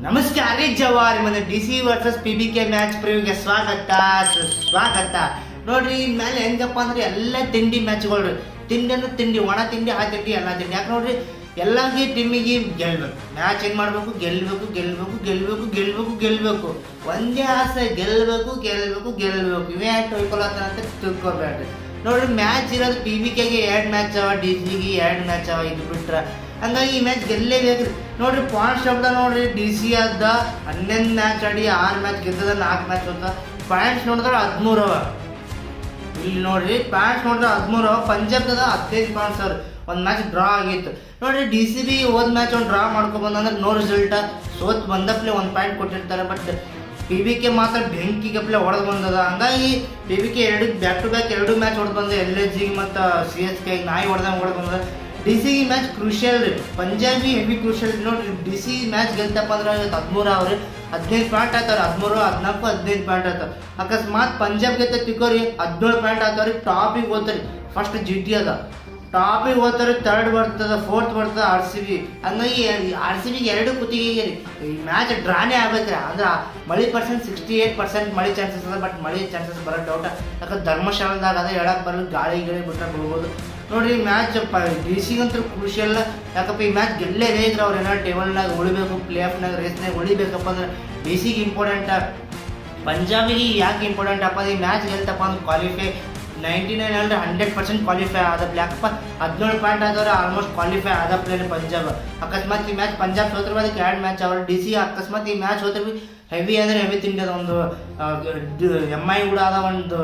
ನಮಸ್ಕಾರ ಜವಾರಿ ಮತ್ತೆ ಡಿಸಿ ವರ್ಸಸ್ PBK ಮ್ಯಾಚ್ ಪ್ರಿವ್ಯೂಗೆ ಸ್ವಾಗತ ನೋಡ್ರಿ. ಇನ್ಮೇಲೆ ಹೆಂಗಪ್ಪ ಅಂದ್ರೆ ಎಲ್ಲ ತಿಂಡಿ ಮ್ಯಾಚ್ಗಳು ರೀ. ತಿಂಡಿ ಅಂದ್ರೆ ತಿಂಡಿ, ಒಣ ತಿಂಡಿ, ಆ ತಿಂಡಿ, ಎಲ್ಲ ತಿಂಡಿ. ಯಾಕೆ ನೋಡ್ರಿ, ಎಲ್ಲಾಗಿ ಟೀಮಿಗೆ ಗೆಲ್ಬೇಕು. ಮ್ಯಾಚ್ ಏನು ಮಾಡಬೇಕು, ಗೆಲ್ಬೇಕು. ಒಂದೇ ಆಸೆ, ಗೆಲ್ಲಬೇಕು. ಇವೇ ಟೊಯ್ಕೊಳತ್ತಾರ ಅಂತ ತಿಳ್ಕೊಬೇಡ್ರಿ. ನೋಡ್ರಿ, ಮ್ಯಾಚ್ ಇರೋದು PBKಗೆ 2 ಮ್ಯಾಚ್ ಅವ, DCಗೆ 2 ಮ್ಯಾಚ್ ಅವ. ಇದು ಬಿಟ್ರೆ ಹಂಗಾಗಿ ಈ ಮ್ಯಾಚ್ ಗೆಲ್ಲೇಬೇಕು. ನೋಡ್ರಿ, ಪಾಯಿಂಟ್ಸ್ ಶಬ್ದ ನೋಡ್ರಿ, DC ಆದ 11 ಮ್ಯಾಚ್ ಆಡಿ 6 ಮ್ಯಾಚ್ ಗೆದ್ದದ, 4 ಮ್ಯಾಚ್ ಹೋದ. ಪಾಯಿಂಟ್ಸ್ ನೋಡಿದ್ರೆ 13 ಅವ. ಇಲ್ಲಿ ನೋಡ್ರಿ, ಪಾಯಿಂಟ್ಸ್ ನೋಡಿದ್ರೆ 13 ಅವ. ಪಂಜಾಬ್ದ 15 ಪಾಯಿಂಟ್ಸ್ ಅವ್ರು. ಒಂದು ಮ್ಯಾಚ್ ಡ್ರಾ ಆಗಿತ್ತು. ನೋಡ್ರಿ, DC ಬಿ ಹೋದ ಮ್ಯಾಚ್ ಒಂದು ಡ್ರಾ ಮಾಡ್ಕೊಬಂದ್ರೆ ನೋ ರಿಸಲ್ಟ, ಸೋತ್ ಬಂದಪ್ಲೆ 1 ಪಾಯಿಂಟ್ ಕೊಟ್ಟಿರ್ತಾರೆ. ಬಟ್ PBK ಮಾತ್ರ ಬೆಂಕಿಗಪ್ಲೆ ಹೊಡೆದು ಬಂದದ. ಹಂಗಾಗಿ PBK back to back 2 match ಹೊಡೆದು ಬಂದ. LSG ಮತ್ತು CSK ನಾಯಿ ಹೊಡೆದು ಬಂದ. DC ಮ್ಯಾಚ್ ಕ್ರೂಷಿಯಲ್ ರೀ. ಪಂಜಾಬಿ ಹೆವಿ ಕ್ರೂಷಿಯಲ್ ನೋಡ್ರಿ. DC ಮ್ಯಾಚ್ ಗೆಲ್ತಪ್ಪ ಅಂದ್ರೆ 13 ಅವ್ರಿ, 15 ಪಾಯಿಂಟ್ ಆಯ್ತಾವ್ರಿ. 13, 14, 15 ಪಾಯಿಂಟ್ ಆಯ್ತಾವ. ಅಕಸ್ಮಾತ್ ಪಂಜಾಬ್ ಗೆತ್ತ ತಿಕ್ಕೋರಿ 17 ಪಾಯಿಂಟ್ ಆಯ್ತಾವ್ರಿ. ಟಾಪಿಗೆ ಹೋಗ್ತಾರೆ. ಫಸ್ಟ್ GT ಅದ, ಟಾಪಿಗೆ ಹೋಗ್ತಾರೆ. 3rd ಬರ್ತದ, 4th ಬರ್ತದ RCB. ಹಂಗಾಗಿ RCBಗೆ 2 ಕುತ್ತಿಗೆ ರೀ. ಈ ಮ್ಯಾಚ್ ಡ್ರಾನೇ ಆಗ್ಬೇಕ್ರಿ. ಅಂದ್ರೆ ಮಳೆ ಪರ್ಸೆಂಟ್ 68% ಮಳೆ ಚಾನ್ಸಸ್ ಅದ. ಬಟ್ ಮಳೆ ಚಾನ್ಸಸ್ ಬರೋ ಡೌಟ. ಯಾಕಂದ್ರೆ ಧರ್ಮಶಾಲದಾಗ ಅದ, ಹೇಳಕ್ಕೆ ಬರಲ್ಲ. ಗಾಳಿ ಬಿಟ್ರೆ ಬಿಡ್ಬೋದು. ನೋಡ್ರಿ, ಮ್ಯಾಚ್ DCಗಂತೂ ಕ್ರೂಷಿಯಲ್. ಯಾಕಪ್ಪ ಈ ಮ್ಯಾಚ್ ಗೆಲ್ಲೇಬೇಕ್ರಿ. ಅವ್ರು ಏನಾದ್ರು ಟೇಬಲ್ನಾಗ ಉಳಿಬೇಕು, ಪ್ಲೇ ಆಫ್ನಾಗ ರೇಸ್ನಾಗ ಉಳಿಬೇಕಪ್ಪ ಅಂದ್ರೆ DCಗೆ ಇಂಪಾರ್ಟೆಂಟ್. ಪಂಜಾಬಿಗೆ ಯಾಕೆ ಇಂಪಾರ್ಟೆಂಟ್ ಅಪ್ಪ, ಈ ಮ್ಯಾಚ್ ಗೆಲ್ತಪ್ಪ ಅಂದ್ರೆ ಕ್ವಾಲಿಫೈ 99 ಅಂದರೆ 100% ಕ್ವಾಲಿಫೈ ಆದಪ್ಲೆ. ಯಾಕಪ್ಪ 17 ಪಾಯಿಂಟ್ ಆದವ್ರೆ, ಆಲ್ಮೋಸ್ಟ್ ಕ್ವಾಲಿಫೈ ಆದಪ್ಲೆ ಪಂಜಾಬ್. ಅಕಸ್ಮಾತ್ ಈ ಮ್ಯಾಚ್ ಪಂಜಾಬ್ ಸೋತ್ರ ಅದಕ್ಕೆ 2 ಮ್ಯಾಚ್ ಅವ್ರು. DC ಅಕಸ್ಮಾತ್ ಈ ಮ್ಯಾಚ್ ಹೋದ್ರೆ ಹೆವಿ ಅಂದರೆ ಹೆವಿ ತಿಂಡಿ ಅದ. ಒಂದು MI ಕೂಡ ಅದ, ಒಂದು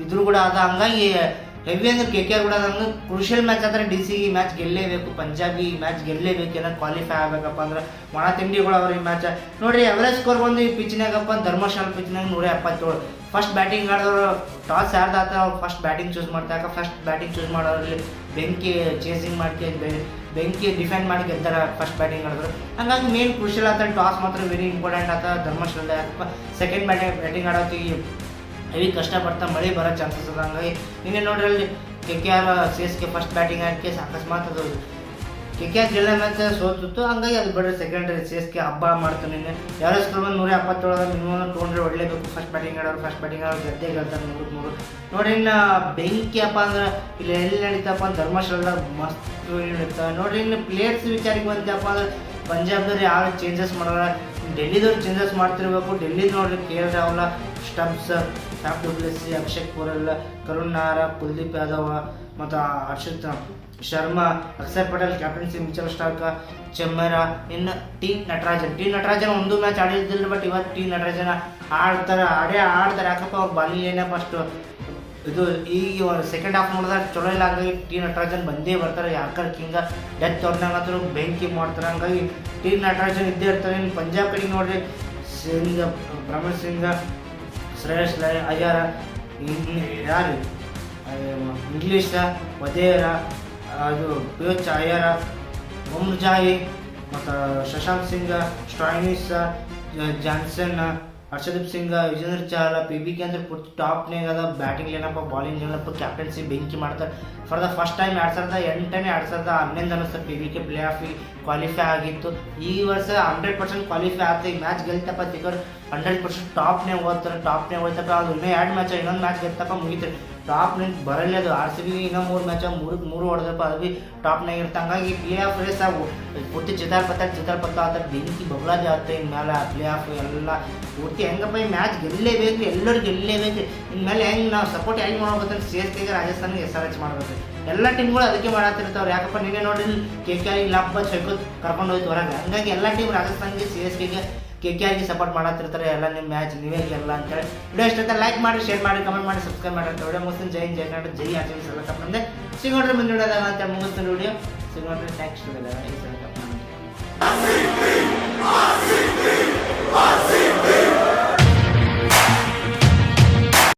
ಇದ್ರು ಕೂಡ ಅದ. ಹಂಗಾಗಿ ಹೆವಿ ಅಂದ್ರೆ KKR ಕೂಡ ನಮ್ಗೆ ಕ್ರೂಷಿಯಲ್ ಮ್ಯಾಚ್ ಆದರೆ DCಗೆ ಈ ಮ್ಯಾಚ್ ಗೆಲ್ಲೇಬೇಕು. ಪಂಜಾಬಿ ಈ ಮ್ಯಾಚ್ ಗೆಲ್ಲೇಬೇಕು. ಏನಾದ್ರು ಕ್ವಾಲಿಫೈ ಆಗಬೇಕಪ್ಪ ಅಂದ್ರೆ ಒಣ ತಿಂಡಿಗಳು ಅವ್ರ ಈ ಮ್ಯಾಚ್. ನೋಡ್ರಿ, ಎವರೇಜ್ ಸ್ಕೋರ್ ಬಂದು ಈ ಪಿಚ್ನಾಗಪ್ಪ ಧರ್ಮಶಾಲ ಪಿಚ್ನಾಗ 177. ಫಸ್ಟ್ ಬ್ಯಾಟಿಂಗ್ ಆಡೋರು ಟಾಸ್ ಯಾರ್ದು ಆತ ಅವ್ರು ಫಸ್ಟ್ ಬ್ಯಾಟಿಂಗ್ ಚೂಸ್ ಮಾಡ್ತಾರೆ. ಫಸ್ಟ್ ಬ್ಯಾಟಿಂಗ್ ಚೂಸ್ ಮಾಡೋರಲ್ಲಿ ಬೆಂಕಿ ಚೇಸಿಂಗ್ ಮಾಡ್ಕೆ ಬೆಂಕಿ ಡಿಫೆಂಡ್ ಮಾಡಿ ಗೆದ್ದಾರ ಫಸ್ಟ್ ಬ್ಯಾಟಿಂಗ್ ಆಡಿದ್ರು. ಹಂಗಾಗಿ ಮೇನ್ ಕ್ರೂಷಿಯಲ್ ಆತ. ಟಾಸ್ ಮಾತ್ರ ವೆರಿ ಇಂಪಾರ್ಟೆಂಟ್ ಆತ ಧರ್ಮಶಾಲ. ಯಾಕಪ್ಪ ಸೆಕೆಂಡ್ ಬ್ಯಾಟಿಂಗ್ ಆಡೋತ್ತಿಗೆ ಹೆವಿ ಕಷ್ಟಪಡ್ತಾ ಮಳೆ ಬರೋ ಚಾನ್ಸಸ್ ಅದ. ಹಂಗಾಗಿ ನಿನ್ನೆ ನೋಡ್ರಿ, ಅಲ್ಲಿ KKR CSK ಫಸ್ಟ್ ಬ್ಯಾಟಿಂಗ್ ಆಡಕ್ಕೆ ಅಕಸ್ಮಾತ್ ಅದು KKR ಗೆಲ್ಲ ಮ್ಯಾಚ್ ಸೋತಿತ್ತು. ಹಂಗಾಗಿ ಅದು ಬಿಡ್ರಿ ಸೆಕೆಂಡ್ರಿ CSK ಹಬ್ಬ ಮಾಡ್ತು. ನಿನ್ನೆ ಯಾರೋ ಸ್ಕೋರ್ ಬಂದು 177 ಮಿನಿಮಮ್ 200 ಹೊಡಲೇಬೇಕು. ಫಸ್ಟ್ ಬ್ಯಾಟಿಂಗ್ ಆಡೋರು ಗೆದ್ದೇ ಗೆಲ್ತಾರೆ 100. ನೋಡ್ರಿ, ಇನ್ನು ಬೆಂಕಿ ಅಪ್ಪ ಅಂದ್ರೆ ಇಲ್ಲಿ ಎಲ್ಲಿ ನಡೀತಪ್ಪ ಅಂದ್ರೆ ಧರ್ಮಶಾಲ ಮಸ್ತ್ ನಡೀತಾ. ನೋಡ್ರಿ, ಇನ್ನು ಪ್ಲೇಯರ್ಸ್ ವಿಚಾರಕ್ಕೆ ಬಂತಪ್ಪ ಅಂದ್ರೆ ಪಂಜಾಬ್ದವ್ರು ಯಾರು ಚೇಂಜಸ್ ಮಾಡೋಲ್ಲ, ಡೆಲ್ಲಿದವ್ರು ಚೇಂಜಸ್ ಮಾಡ್ತಿರ್ಬೇಕು. ಡೆಲ್ಲಿ ನೋಡ್ರಿ, KL Rahul, Stubbs, Faf du Plessis, Abhishek Porel, Karun Nair, Kuldeep Yadav ಮತ್ತು Harshit Sharma, Axar Patel captaincy, Mitchell Starc, Chameera, ಇನ್ನು ಟಿ ನಟರಾಜನ್ ಒಂದು ಮ್ಯಾಚ್ ಆಡಿದ್ದಿಲ್ಲ. ಬಟ್ ಇವತ್ತು ಟಿ ನಟರಾಜನ್ ಆಡೇ ಆಡ್ತಾರೆ. ಯಾಕಪ್ಪ ಅವ್ರು ಬಾಲಿಂಗ್ ಏನಪ್ಪ ಅಷ್ಟು ಇದು ಈಗ ಸೆಕೆಂಡ್ ಹಾಫ್ ನೋಡಿದಾಗ ಚಲೋ ಇಲ್ಲ. ಹಂಗಾಗಿ ಟಿ ನಟರಾಜನ್ ಬಂದೇ ಬರ್ತಾರೆ. ಯಾಕರ್ ಕಿಂಗ ಡೆತ್ ಅವ್ರನ್ನಾಗಂತೂ ಬೆಂಕಿ ಮಾಡ್ತಾರೆ. ಹಂಗಾಗಿ ಟಿ ನಟರಾಜನ್ ಇದ್ದೇ ಇರ್ತಾರೆ. ಇನ್ನು ಪಂಜಾಬ್ ಕಡೆಗೆ ನೋಡ್ರಿ, ಬ್ರಹ್ಮಣ್ ಸಿಂಗ್, ಶ್ರೇಯಸ್ ಅಯ್ಯರ್, ಯಾರು ಇಂಗ್ಲೀಷ, ವದೇರ, ಅದು ಪಿಯೋಚ್ ಅಯ್ಯರ, ಮುಮ್ಜಾಯಿ ಮತ್ತು ಶಶಾಂಕ್ ಸಿಂಗ್, ಸ್ಟಾಯ್ನಿಸ್, ಜಾನ್ಸನ್, ಹರ್ಷದೀಪ್ ಸಿಂಗ್, ವಿಜೇಂದ್ರ ಚಹಲ್. PBK ಅಂದ್ರೆ ಪೂರ್ತಿ ಟಾಪ್ನಾಗ ಅದ. ಬ್ಯಾಟಿಂಗ್ ಏನಪ್ಪ, ಬಾಲಿಂಗ್ ಏನಪ್ಪ, ಕ್ಯಾಪ್ಟನ್ಸಿ ಬೆಂಕಿ ಮಾಡ್ತಾರೆ. ಫಾರ್ ದ ಫಸ್ಟ್ ಟೈಮ್ 2008 2011 ಅನಿಸ್ತದೆ PBK ಪ್ಲೇ ಆಫಿಗೆ ಕ್ವಾಲಿಫೈ ಆಗಿತ್ತು. ಈ ವರ್ಷ 100% ಕ್ವಾಲಿಫೈ ಆಗ್ತದೆ. ಈ ಮ್ಯಾಚ್ ಗೆಲ್ತಪ್ಪ ತಿಕ್ಕರು 100% ಟಾಪ್ನೇ ಹೋಗ್ತಾರೆ. ಹೋಗ್ತಪ್ಪ ಅದು ಇನ್ನೂ 2 ಮ್ಯಾಚ್, ಇನ್ನೊಂದು ಮ್ಯಾಚ್ ಗೆಲ್ತಪ್ಪ ಮುಗಿತಾರೆ. ಟಾಪ್ನಿಂದ ಬರಲ್ಲ ಅದು. RCB ಇನ್ನೂ 3 ಮ್ಯಾಚ್, 3 ಹೊಡೆದಪ್ಪ, ಅದು ಭೀ ಟಾಪ್ನಾಗ ಇರುತ್ತೆ. ಹಂಗಾಗಿ ಪ್ಲೇ ಆಫ್ ರೇಸ್ ಪೂರ್ತಿ ಚಿತಾರ್ಪತ್ತ ಆತ ಬೆಂಕಿ ಬಗ್ಲಾದಿ ಆಗ್ತದೆ. ಇನ್ಮೇಲೆ ಪ್ಲೇ ಆಫ್ ಎಲ್ಲ ಪೂರ್ತಿ ಹೆಂಗಪ್ಪ ಈ ಮ್ಯಾಚ್ ಗೆಲ್ಲೇಬೇಕು. ಎಲ್ಲರೂ ಗೆಲ್ಲೇಬೇಕು. ಇನ್ಮೇಲೆ ಹೆಂಗೆ ನಾವು ಸಪೋರ್ಟ್ ಹೆಂಗೆ ಮಾಡ್ಬೇಕಂದ್ರೆ CSKಗೆ ರಾಜಸ್ಥಾನಿಗೆ SRH ಮಾಡ್ಬೇಕು. ಎಲ್ಲ ಟೀಮ್ಗಳು ಅದಕ್ಕೆ ಮಾಡತ್ತಿರ್ತಾವ್ರು. ಯಾಕಪ್ಪ ನಿನ್ನೆ ನೋಡಿ KKR ಲಬ್ಬ ಚೈಕೋತ್ ಕರ್ಕೊಂಡು ಹೋಯ್ತು ಹೊರಗೆ. ಹಂಗಾಗಿ ಎಲ್ಲ ಟೀಮ್ ರಾಜಸ್ಥಾನಿಗೆ CSKಗೆ KKRಗೆ ಸಪೋರ್ಟ್ ಮಾಡತ್ತಿರ್ತಾರೆ. ಎಲ್ಲ ನಿಮ್ಮ ಮ್ಯಾಚ್ ನೀವೇ ಗೆಲ್ಲ ಅಂತೇಳಿ. ವಿಡಿಯೋ ಇಷ್ಟ ಲೈಕ್ ಮಾಡಿ, ಶೇರ್ ಮಾಡಿ, ಕಮೆಂಟ್ ಮಾಡಿ, ಸಬ್ಸ್ಕ್ರೈಬ್ ಮಾಡಿ ಅಂತ ವಿಡಿಯೋ ಮುಗಿಸ್ತೀನಿ. ಜೈ ಕನ್ನಡ, ಜೈ ಆಚರಣೆ ಸಲ ಕಪ್ ಬಂದೆ ಸಿಗೋಡ್ರೆ ಮುಂದೆ ವಿಡಿಯೋದಾಗ ಅಂತ ಮುಗಿಸ್ತೀನಿ. ವಿಡಿಯೋ ಸಿಗೋಡ್ರೆ ಥ್ಯಾಂಕ್ಸ್.